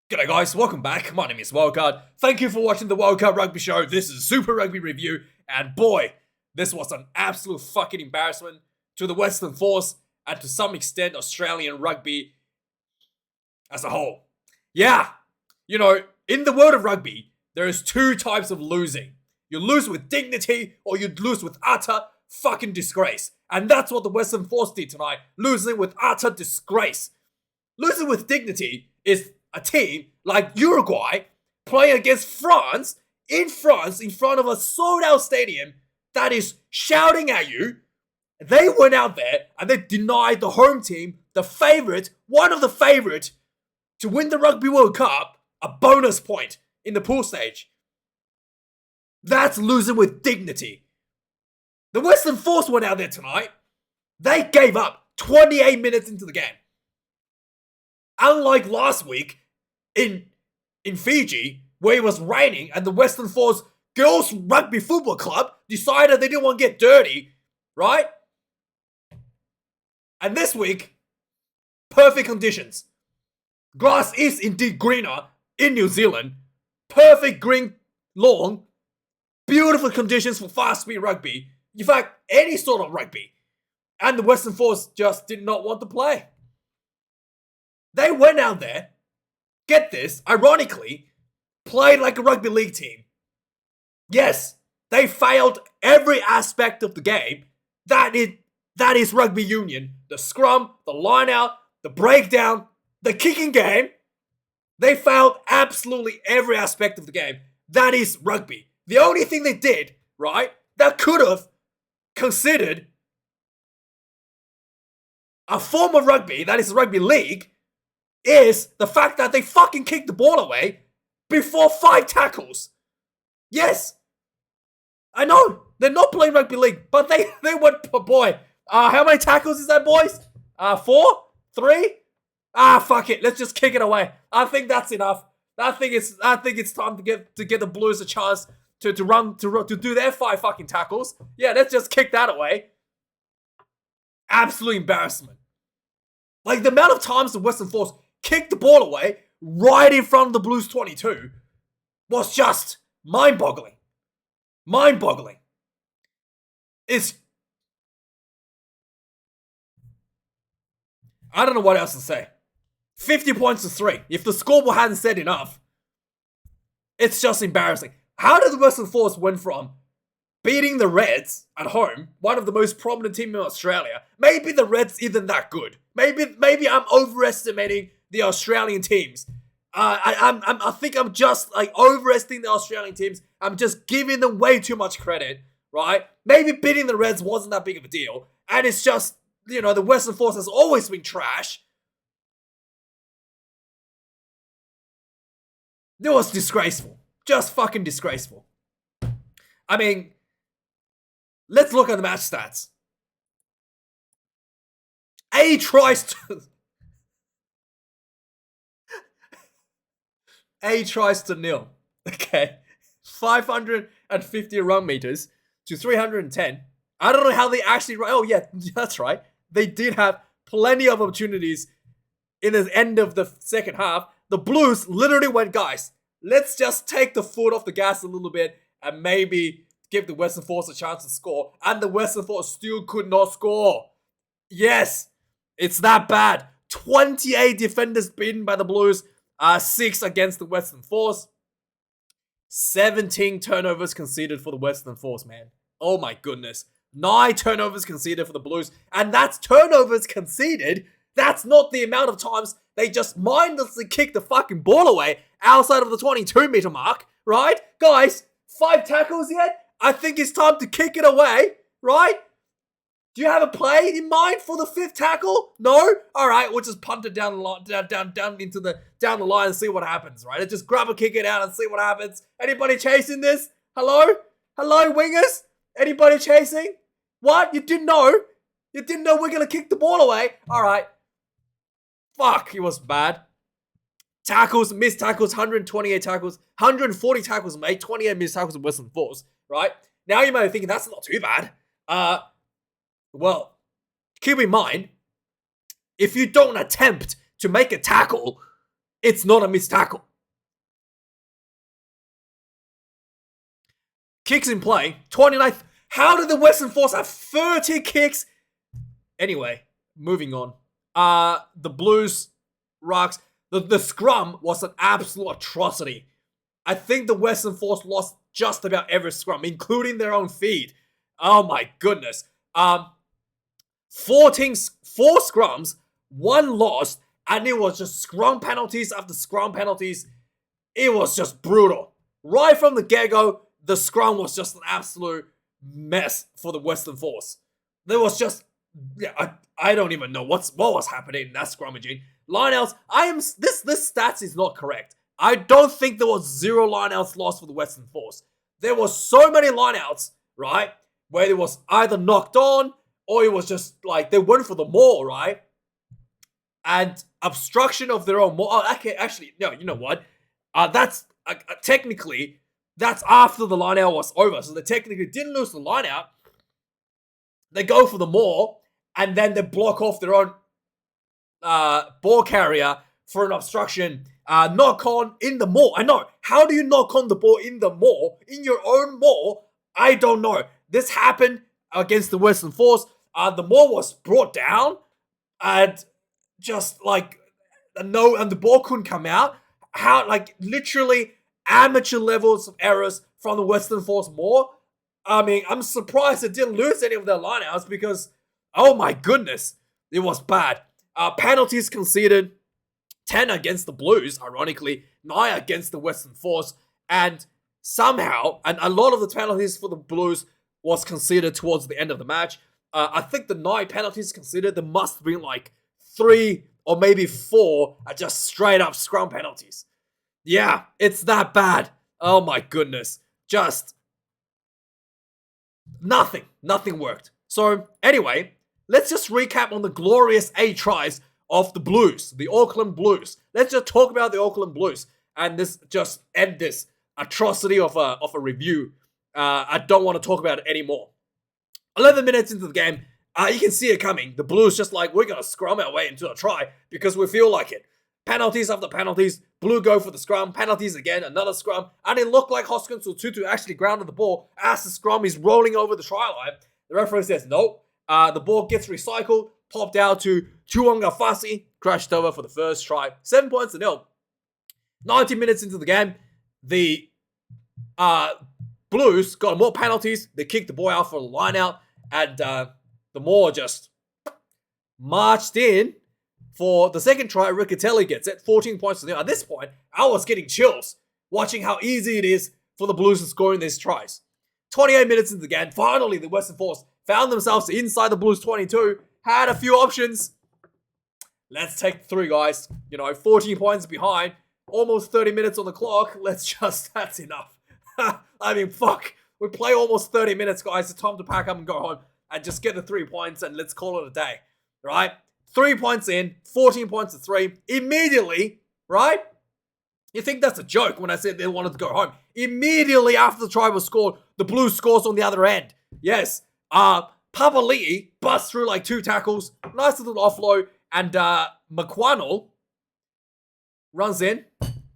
G'day guys, welcome back. My name is Wildkard. Thank you for watching the Wildkard Rugby Show. This is Super Rugby Review, and boy, this was an absolute fucking embarrassment to the Western Force and to some extent Australian rugby as a whole. Yeah, in the world of rugby, there is two types of losing. You lose with dignity or you lose with utter fucking disgrace. And that's what the Western Force did tonight, losing with utter disgrace. Losing with dignity is a team like Uruguay playing against France in front of a sold out stadium that is shouting at you. They went out there and they denied the home team, the favorite, one of the favorite to win the Rugby World Cup, a bonus point in the pool stage. That's losing with dignity. The Western Force went out there tonight. They gave up 28 minutes into the game. Unlike last week in Fiji, where it was raining and the Western Force Girls Rugby Football Club decided they didn't want to get dirty, right? And this week, perfect conditions. Grass is indeed greener in New Zealand. Perfect green lawn. Beautiful conditions for fast-speed rugby. In fact, any sort of rugby. And the Western Force just did not want to play. They went out there, get this, ironically, played like a rugby league team. Yes, they failed every aspect of the game. That is rugby union. The scrum, the line out, the breakdown, the kicking game. They failed absolutely every aspect of the game. That is rugby. The only thing they did, right, that could have considered a form of rugby, that is rugby league, is the fact that they fucking kicked the ball away before 5 tackles. Yes, I know, they're not playing rugby league, but they went, oh boy, how many tackles is that, boys? 4? 3? Fuck it, let's just kick it away. I think that's enough. I think it's time to get the Blues a chance to do their 5 fucking tackles. Yeah, let's just kick that away. Absolute embarrassment. Like, the amount of times the Western Force kicked the ball away right in front of the Blues 22 was just mind-boggling. Mind-boggling. I don't know what else to say. 50 points to 3. If the scoreboard hadn't said enough, it's just embarrassing. How did the Western Force went from beating the Reds at home, one of the most prominent teams in Australia? Maybe the Reds isn't that good. Maybe I'm overestimating the Australian teams. I think I'm just like overestimating the Australian teams. I'm just giving them way too much credit, right? Maybe beating the Reds wasn't that big of a deal. And it's just, the Western Force has always been trash. It was disgraceful. Just fucking disgraceful. I mean, let's look at the match stats. A tries to nil. Okay. 550 run meters to 310. I don't know how they actually... Oh, yeah, that's right. They did have plenty of opportunities in the end of the second half. The Blues literally went, guys, let's just take the foot off the gas a little bit and maybe give the Western Force a chance to score. And the Western Force still could not score. Yes, it's that bad. 28 defenders beaten by the Blues. 6 against the Western Force. 17 turnovers conceded for the Western Force, man. Oh my goodness. 9 turnovers conceded for the Blues. And that's turnovers conceded. That's not the amount of times they just mindlessly kick the fucking ball away outside of the 22-meter mark, right? Guys, 5 tackles yet? I think it's time to kick it away, right? Do you have a play in mind for the 5th tackle? No? All right, we'll just punt it down the line, down the line and see what happens, right? Let's just grab a kick it out and see what happens. Anybody chasing this? Hello? Hello, wingers? Anybody chasing? What? You didn't know? You didn't know we're gonna kick the ball away? All right. Fuck, it was bad. Tackles, missed tackles, 128 tackles, 140 tackles made, 28 missed tackles in Western Force, right? Now you might be thinking, that's not too bad. Well, keep in mind, if you don't attempt to make a tackle, It's not a missed tackle. Kicks in play, 29th. How did the Western Force have 30 kicks? Anyway, moving on. The Blues, Rucks, the scrum was an absolute atrocity. I think the Western Force lost just about every scrum, including their own feed. Oh my goodness. 4 scrums, 1 loss, and it was just scrum penalties after scrum penalties. It was just brutal. Right from the get-go, the scrum was just an absolute mess for the Western Force. There was just, I don't even know what was happening in that scrummaging. Lineouts, this stats is not correct. I don't think there was 0 lineouts lost for the Western Force. There was so many lineouts, right, where it was either knocked on or it was just like they went for the maul, right? And obstruction of their own maul. Oh, okay, actually, no, you know what? That's technically, that's after the lineout was over. So they technically didn't lose the lineout. They go for the maul, and then they block off their own ball carrier for an obstruction. Knock on in the maul. I know. How do you knock on the ball in the maul? In your own maul? I don't know. This happened against the Western Force. The maul was brought down, and just like and the ball couldn't come out. How, like, literally amateur levels of errors from the Western Force maul. I mean, I'm surprised it didn't lose any of their lineouts because, oh my goodness, it was bad. Penalties conceded, 10 against the Blues, ironically, 9 against the Western Force, and somehow, and a lot of the penalties for the Blues was conceded towards the end of the match. I think the 9 penalties conceded, there must have been like 3 or maybe 4 are just straight up scrum penalties. Yeah, it's that bad. Oh my goodness. Just nothing worked. So anyway, let's just recap on the glorious 8 tries of the Blues, the Auckland Blues. Let's just talk about the Auckland Blues and just end this atrocity of a review. I don't want to talk about it anymore. 11 minutes into the game, you can see it coming. The Blues just like, we're going to scrum our way into a try because we feel like it. Penalties after penalties. Blue go for the scrum. Penalties again. Another scrum. And it looked like Hoskins Tutu actually grounded the ball as the scrum is rolling over the try line. The referee says nope. The ball gets recycled. Popped out to Tuonga Fasi. Crashed over for the first try. 7 points to 0. 90 minutes into the game. The Blues got more penalties. They kicked the ball out for a line out. And the Maul just marched in for the second try. Riccatelli gets it, 14 points to 0. At this point, I was getting chills watching how easy it is for the Blues to score in these tries. 28 minutes into the game, finally the Western Force found themselves inside the Blues 22, had a few options. Let's take 3, guys. 14 points behind, almost 30 minutes on the clock. That's enough. I mean, fuck. We play almost 30 minutes, guys. It's time to pack up and go home and just get the 3 points and let's call it a day, right? 3 points in, 14 points to 3. Immediately, right? You think that's a joke when I said they wanted to go home. Immediately after the try was scored, the Blues scores on the other end. Yes, Papali'i busts through like 2 tackles. Nice little offload. And McQuannell runs in.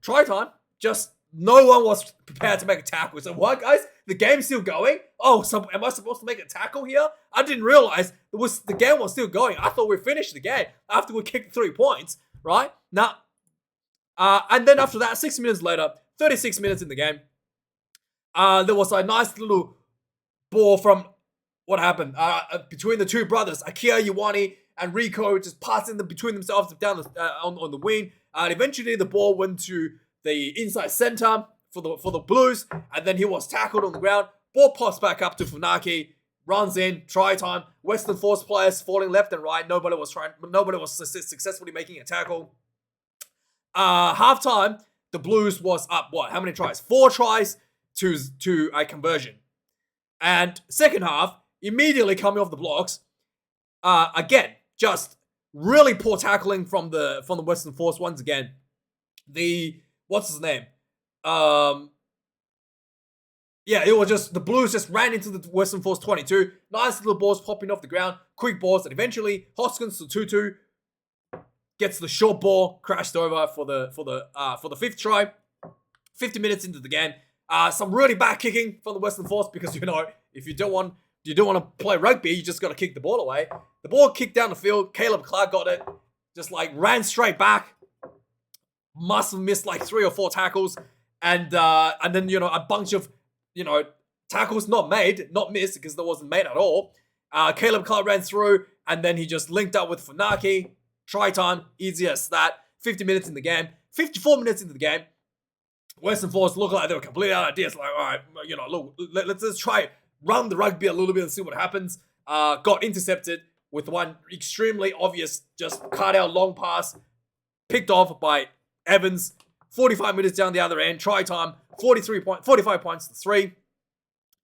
Try time. Just no one was prepared to make a tackle. So what, guys? The game's still going? Oh, so am I supposed to make a tackle here? I didn't realize the game was still going. I thought we finished the game after we kicked 3 points, right? Now, and then after that, 6 minutes later, 36 minutes in the game, there was a nice little ball from what happened between the 2 brothers, Akira Ioane and Rico, just passing them between themselves down on the wing. And eventually, the ball went to the inside center for the Blues, and then he was tackled on the ground. Ball pops back up to Funaki, runs in, try time. Western Force players falling left and right. Nobody was successfully making a tackle. Halftime, the Blues was up what? How many tries? 4 tries to a conversion. And second half, immediately coming off the blocks, again, just really poor tackling from the Western Force once again. What's his name? Yeah, it was just, the Blues just ran into the Western Force 22. Nice little balls popping off the ground. Quick balls, and eventually Hoskins to Tutu gets the short ball crashed over for the fifth try. 50 minutes into the game, some really bad kicking from the Western Force because if you don't want to play rugby, you just got to kick the ball away. The ball kicked down the field. Caleb Clark got it, just like ran straight back. Must have missed like 3 or 4 tackles, and then a bunch of tackles not missed because there wasn't made at all. Caleb Clark ran through, and then he just linked up with Funaki. Try time, easy as that. 50 minutes in the game. 54 minutes into the game, Western Force looked like they were completely out of ideas. Like, all right, look, let's just try run the rugby a little bit and see what happens. Got intercepted with one extremely obvious, just cut out long pass, picked off by Evans. 45 minutes down the other end, try time, 45 points to 3.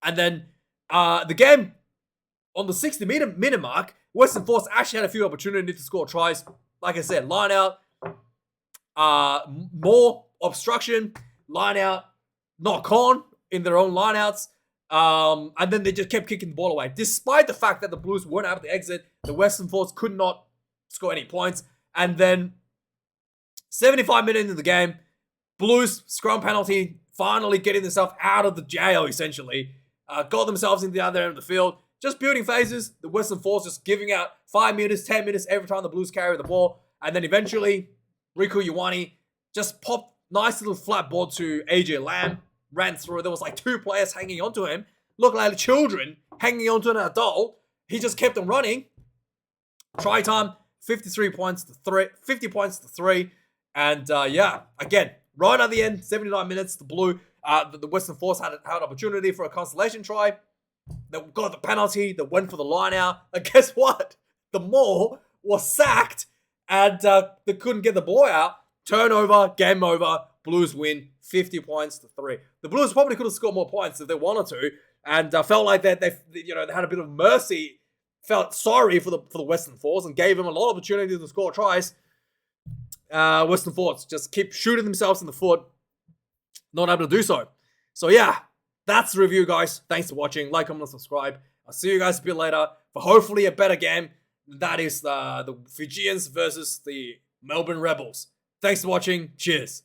And then the game on the 60-minute mark, Western Force actually had a few opportunities to score tries. Like I said, line out, more obstruction, line out, knock on in their own lineouts. And then they just kept kicking the ball away. Despite the fact that the Blues weren't able to exit, the Western Force could not score any points. And then 75 minutes into the game, Blues scrum penalty, finally getting themselves out of the jail, essentially. Got themselves into the other end of the field. Just building phases. The Western Force just giving out 5 minutes, 10 minutes every time the Blues carry the ball. And then eventually, Riku Ioane just popped nice little flat ball to AJ Lamb. Ran through. There was like 2 players hanging onto him. Looked like children hanging onto an adult. He just kept them running. Try time, 50 points to 3. And again, right at the end, 79 minutes, the Western Force had opportunity for a consolation try. They got the penalty. They went for the line out. And guess what? The Maul was sacked, and they couldn't get the ball out. Turnover, game over. Blues win 50 points to 3. The Blues probably could have scored more points if they wanted to, and felt like they had a bit of mercy. Felt sorry for the Western Force and gave them a lot of opportunities to score tries. Western Force just keep shooting themselves in the foot, not able to do so. So yeah, that's the review, guys. Thanks for watching. Like, comment, and subscribe. I'll see you guys a bit later for hopefully a better game. That is the Fijians versus the Melbourne Rebels. Thanks for watching. Cheers.